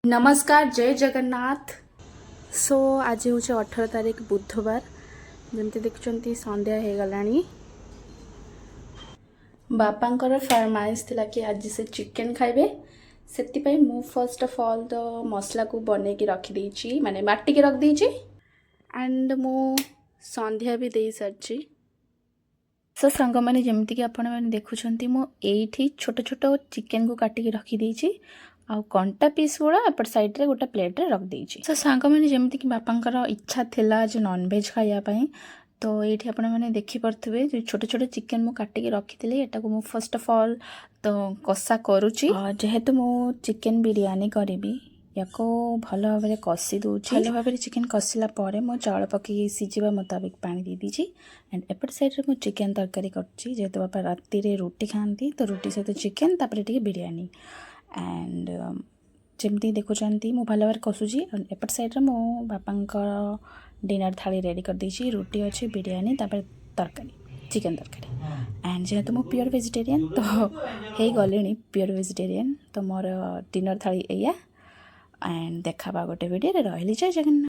नमस्कार जय जगन्नाथ। सो आज हूँ 18 तारीख बुधवार। जमती देखुं संध्या हो गलानी। बापांकर फरमाइश थिला कि आज से चिकेन खाइबे से मु फर्स्ट ऑफ ऑल तो मसला को बने की रखी देछि माने बाटी के रख देछि एंड मु संध्या भी दे सारछि। सो सांग मैंने जमती कि आपण मैंने देखुं मु एठी छोट छोट चिकेन को काटिकी रखी देछि आउ कंटा पीस गुड़ा एपट साइड रे गोटे प्लेट रे रख देछि। सो सांग मैंने जमती कि बापांकर इच्छा थिला जो नॉनवेज खाइया पई तो ये आपण मैंने देखी पारे जो छोटे छोटे चिकेन मु काटिकी रखी एटा को मु फर्स्ट ऑफ ऑल तो कषा करुच्ची जेहेतु मु चिकेन बिरयानी करी याको भल भाव कषि दूची। भल भाव चिकेन कषिला मो चाउल पकई सीझा मुताबिक पानी दे दीजिए एंड एपट साइड रे मु चिकेन तरकारी करछि जेहेतु बापा राति रे रोटी खाती तो रोटी सहित चिकेन तापर टिके बिरयानी एंड जमती देखुं मु भल भाव कषुची एपट साइड रे मो बापांकर डिनर थाली रेडी कर देछि। रोटी अच्छी बिरयानी तापर तरकारी चिकेन तरकारी एंड जेहेतु मु प्योर वेजिटेरियन तो हे गले प्योर वेजिटेरियन तो मोर डिनर थाली एया एंड देखा गोटे वीडियो रही जय जगन्नाथ।